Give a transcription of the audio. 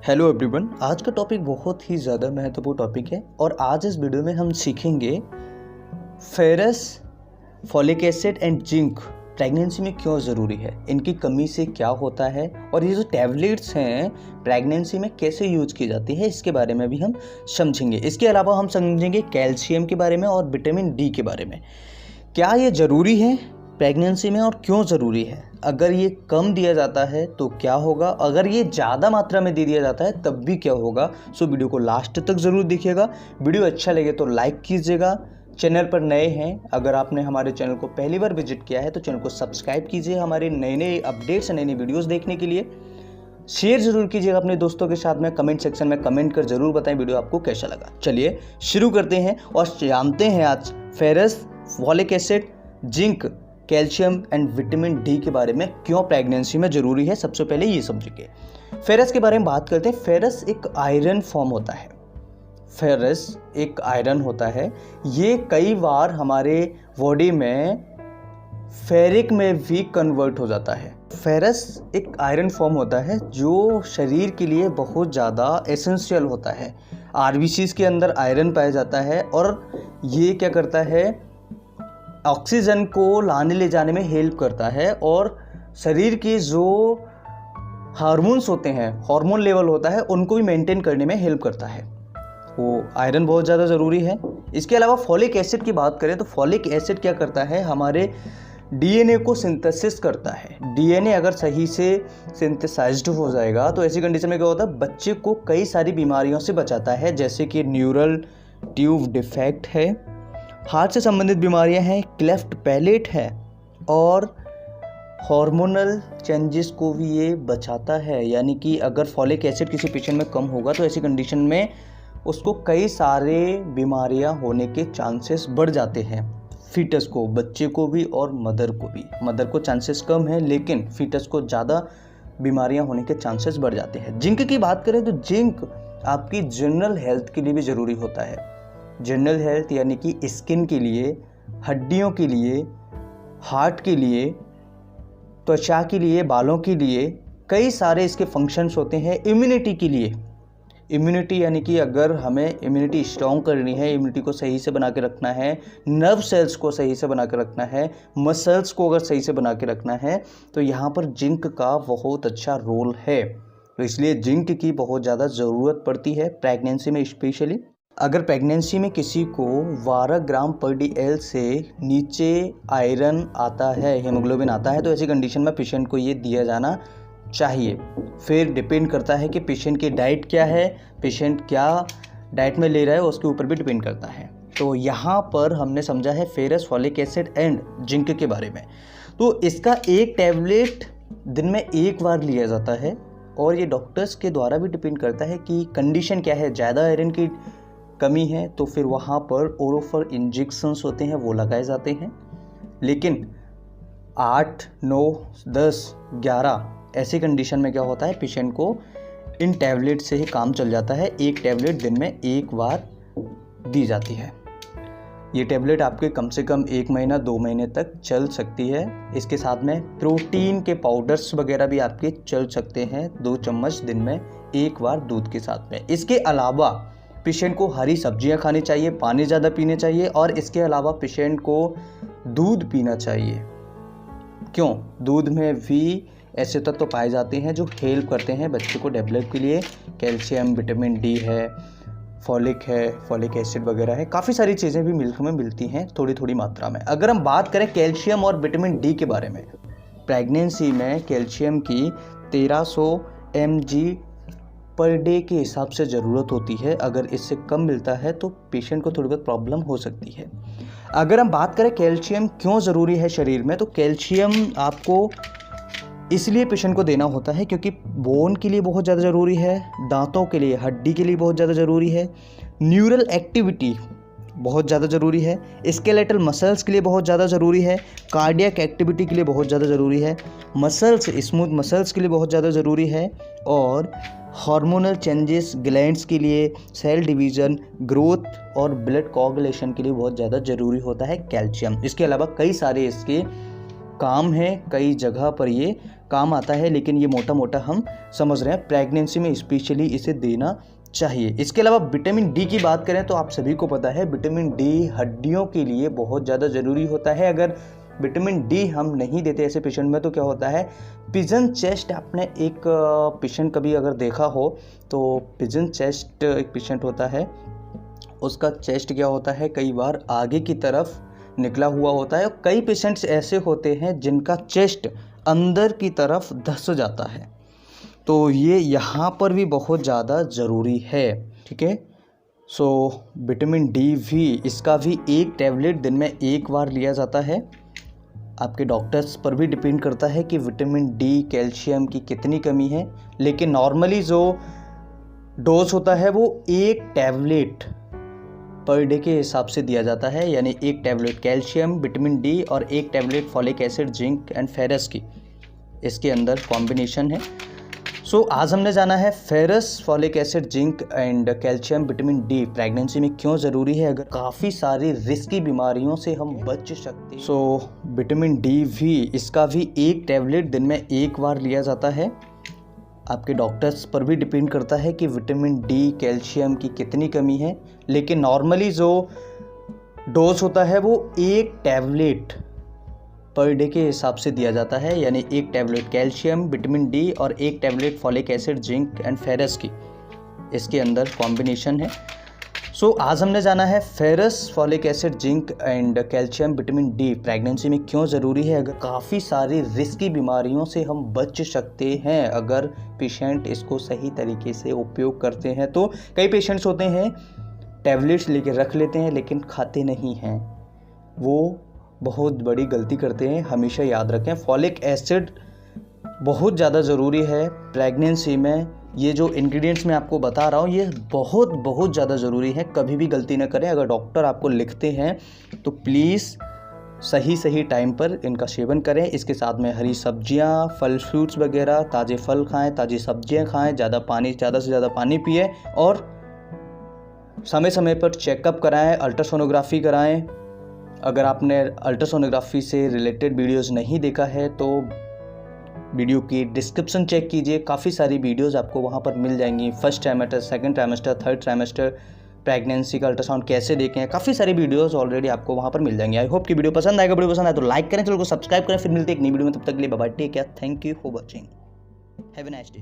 Hello everyone, आज का topic बहुत ही ज़्यादा महत्वपूर्ण टॉपिक है और आज इस वीडियो में हम सीखेंगे ferrous, folic acid and zinc pregnancy में क्यों ज़रूरी है, इनकी कमी से क्या होता है और ये जो टैबलेट्स हैं प्रेगनेंसी में कैसे यूज की जाती है, इसके बारे में भी हम समझेंगे। इसके अलावा हम समझेंगे कैल्शियम के बारे में और विटामिन डी के बारे में। क्या ये ज़रूरी है प्रेगनेंसी में और क्यों ज़रूरी है? अगर ये कम दिया जाता है तो क्या होगा, अगर ये ज़्यादा मात्रा में दे दिया जाता है तब भी क्या होगा? सो वीडियो को लास्ट तक ज़रूर देखिएगा। वीडियो अच्छा लगे तो लाइक कीजिएगा। चैनल पर नए हैं, अगर आपने हमारे चैनल को पहली बार विजिट किया है तो चैनल को सब्सक्राइब कीजिए हमारे नए नए अपडेट्स, नई नई वीडियोज़ देखने के लिए। शेयर ज़रूर कीजिएगा अपने दोस्तों के साथ में। कमेंट सेक्शन में कमेंट कर ज़रूर बताएं वीडियो आपको कैसा लगा। चलिए शुरू करते हैं और जानते हैं आज ferrous, folic acid, zinc, calcium and vitamin D के बारे में क्यों प्रेगनेंसी में ज़रूरी है। सबसे पहले ये समझिए, फेरस के बारे में बात करते हैं। फेरस एक आयरन फॉर्म होता है। फेरस एक आयरन होता है। ये कई बार हमारे बॉडी में फेरिक में भी कन्वर्ट हो जाता है। फेरस एक आयरन फॉर्म होता है जो शरीर के लिए बहुत ज़्यादा एसेंशियल होता है। आरबीसीज के अंदर आयरन पाया जाता है और ये क्या करता है, ऑक्सीजन को लाने ले जाने में हेल्प करता है और शरीर के जो हार्मोन्स होते हैं, हार्मोन लेवल होता है, उनको भी मेंटेन करने में हेल्प करता है। वो आयरन बहुत ज़्यादा ज़रूरी है। इसके अलावा फॉलिक एसिड की बात करें तो फॉलिक एसिड क्या करता है, हमारे डीएनए को सिंथेसिस करता है। डीएनए अगर सही से सिंथेसाइज्ड हो जाएगा तो ऐसी कंडीशन में क्या होता है, बच्चे को कई सारी बीमारियों से बचाता है, जैसे कि न्यूरल ट्यूब डिफेक्ट है, हार्ट से संबंधित बीमारियां हैं, क्लेफ्ट पैलेट है और हार्मोनल चेंजेस को भी ये बचाता है। यानी कि अगर फॉलिक एसिड किसी पेशेंट में कम होगा तो ऐसी कंडीशन में उसको कई सारे बीमारियां होने के चांसेस बढ़ जाते हैं। फीटस को, बच्चे को भी और मदर को भी। मदर को चांसेस कम है लेकिन फीटस को ज़्यादा बीमारियां होने के चांसेस बढ़ जाते हैं। जिंक की बात करें तो जिंक आपकी जनरल हेल्थ के लिए भी ज़रूरी होता है। जनरल हेल्थ यानी कि स्किन के लिए, हड्डियों के लिए, हार्ट के लिए, त्वचा के लिए, बालों के लिए, कई सारे इसके फंक्शंस होते हैं। इम्यूनिटी के लिए, इम्यूनिटी यानी कि अगर हमें इम्यूनिटी स्ट्रॉन्ग करनी है, इम्यूनिटी को सही से बना के रखना है, नर्व सेल्स को सही से बना के रखना है, मसल्स को अगर सही से बना के रखना है तो यहाँ पर जिंक का बहुत अच्छा रोल है। तो इसलिए जिंक की बहुत ज़्यादा ज़रूरत पड़ती है प्रेगनेंसी में। स्पेशली अगर प्रेगनेंसी में किसी को 12 ग्राम पर DL से नीचे आयरन आता है, हीमोग्लोबिन आता है, तो ऐसी कंडीशन में पेशेंट को ये दिया जाना चाहिए। फिर डिपेंड करता है कि पेशेंट की डाइट क्या है, पेशेंट क्या डाइट में ले रहा है, उसके ऊपर भी डिपेंड करता है। तो यहाँ पर हमने समझा है ferrous, folic acid and zinc के बारे में। तो इसका एक टैबलेट दिन में एक बार लिया जाता है और ये डॉक्टर्स के द्वारा भी डिपेंड करता है कि कंडीशन क्या है। ज़्यादा आयरन की कमी है तो फिर वहाँ पर ओरोफर इंजेक्शंस होते हैं, वो लगाए जाते हैं। लेकिन 8, 9, 10, 11 ऐसी कंडीशन में क्या होता है, पेशेंट को इन टैबलेट से ही काम चल जाता है। एक टैबलेट दिन में एक बार दी जाती है। ये टैबलेट आपके कम से कम 1 महीना 2 महीने तक चल सकती है। इसके साथ में प्रोटीन के पाउडर्स वगैरह भी आपके चल सकते हैं, 2 चम्मच दिन में एक बार दूध के साथ में। इसके अलावा पेशेंट को हरी सब्जियां खानी चाहिए, पानी ज़्यादा पीने चाहिए और इसके अलावा पेशेंट को दूध पीना चाहिए। क्यों? दूध में भी ऐसे तत्व पाए जाते हैं जो हेल्प करते हैं बच्चे को डेवलप के लिए। कैल्शियम, विटामिन डी है, फॉलिक एसिड वगैरह है, काफ़ी सारी चीज़ें भी मिल्क में मिलती हैं थोड़ी थोड़ी मात्रा में। अगर हम बात करें कैल्शियम और विटामिन डी के बारे में, प्रेगनेंसी में कैल्शियम की 1300 mg पर डे के हिसाब से ज़रूरत होती है। अगर इससे कम मिलता है तो पेशेंट को थोड़ी बहुत प्रॉब्लम हो सकती है। अगर हम बात करें कैल्शियम क्यों ज़रूरी है शरीर में, तो कैल्शियम आपको इसलिए पेशेंट को देना होता है क्योंकि बोन के लिए बहुत ज़्यादा ज़रूरी है, दांतों के लिए, हड्डी के लिए बहुत ज़्यादा ज़रूरी है, न्यूरल एक्टिविटी बहुत ज़्यादा ज़रूरी है, स्केलेटल मसल्स के लिए बहुत ज़्यादा ज़रूरी है, कार्डियक एक्टिविटी के लिए बहुत ज़्यादा ज़रूरी है, मसल्स स्मूथ मसल्स के लिए बहुत ज़्यादा ज़रूरी है, और हार्मोनल चेंजेस ग्लैंड्स के लिए, सेल डिवीज़न, ग्रोथ और ब्लड कोआगुलेशन के लिए बहुत ज़्यादा ज़रूरी होता है कैल्शियम। इसके अलावा कई सारे इसके काम है, कई जगह पर ये काम आता है, लेकिन ये मोटा मोटा हम समझ रहे हैं। प्रेगनेंसी में स्पेशली इसे देना चाहिए। इसके अलावा विटामिन डी की बात करें तो आप सभी को पता है विटामिन डी हड्डियों के लिए बहुत ज़्यादा ज़रूरी होता है। अगर विटामिन डी हम नहीं देते ऐसे पेशेंट में तो क्या होता है, पिजन चेस्ट, आपने एक पेशेंट कभी अगर देखा हो तो पिजन चेस्ट एक पेशेंट होता है, उसका चेस्ट क्या होता है कई बार आगे की तरफ निकला हुआ होता है। कई पेशेंट्स ऐसे होते हैं जिनका चेस्ट अंदर की टर्फ धंस जाता है, तो ये यहाँ पर भी बहुत ज़्यादा ज़रूरी है। ठीक है, सो विटामिन डी भी, इसका भी एक टैबलेट दिन में एक बार लिया जाता है। आपके डॉक्टर्स पर भी डिपेंड करता है कि विटामिन डी कैल्शियम की कितनी कमी है, लेकिन नॉर्मली जो डोज होता है वो एक टैबलेट पर डे के हिसाब से दिया जाता है, यानी एक टैबलेट कैल्शियम, विटामिन डी और एक tablet folic acid, zinc and ferrous की, इसके अंदर कॉम्बिनेशन है। सो आज हमने जाना है ferrous, folic acid, zinc and calcium, vitamin D pregnancy में क्यों ज़रूरी है, अगर काफ़ी सारी रिस्की बीमारियों से हम बच सकते हैं। सो विटामिन डी भी, इसका भी एक टैबलेट दिन में एक बार लिया जाता है। आपके डॉक्टर्स पर भी डिपेंड करता है कि विटामिन डी कैल्शियम की कितनी कमी है, लेकिन नॉर्मली जो डोज होता है वो एक टैबलेट पर डे के हिसाब से दिया जाता है, यानी एक टैबलेट कैल्शियम, विटामिन डी और एक tablet folic acid, zinc and ferrous की, इसके अंदर कॉम्बिनेशन है। सो आज हमने जाना है ferrous, folic acid, zinc and calcium, vitamin D pregnancy में क्यों ज़रूरी है, अगर काफ़ी सारी रिस्की बीमारियों से हम बच सकते हैं अगर पेशेंट इसको सही तरीके से उपयोग करते हैं। तो कई पेशेंट्स होते हैं टैबलेट्स लेके रख लेते हैं लेकिन खाते नहीं हैं, वो बहुत बड़ी गलती करते हैं। हमेशा याद रखें फॉलिक एसिड बहुत ज़्यादा ज़रूरी है प्रेगनेंसी में। ये जो इंग्रेडिएंट्स मैं आपको बता रहा हूँ ये बहुत ज़्यादा ज़रूरी है, कभी भी गलती ना करें। अगर डॉक्टर आपको लिखते हैं तो प्लीज़ सही टाइम पर इनका सेवन करें। इसके साथ में हरी सब्जियाँ, फल फ्रूट्स वगैरह, ताज़े फल खाएं, ताज़ी सब्जियाँ खाएं, ज़्यादा से ज़्यादा पानी पिए और समय पर चेकअप कराएं, अल्ट्रासोनोग्राफी कराएं। अगर आपने अल्ट्रासोनोग्राफी से रिलेटेड वीडियोज़ नहीं देखा है तो वीडियो की डिस्क्रिप्शन चेक कीजिए, काफ़ी सारी वीडियोस आपको वहाँ पर मिल जाएंगी। First trimester, second trimester, third trimester, pregnancy का अल्ट्रासाउंड कैसे देखें, काफ़ी सारी वीडियोस ऑलरेडी आपको वहाँ पर मिल जाएंगी। आई होप कि वीडियो पसंद आएगा। वीडियो पसंद आए तो लाइक करें, चैनल को सब्सक्राइब करें। फिर मिलते हैं एक नई वीडियो में, तब तक के लिए bye bye, take care, thank you for watching, have a nice day.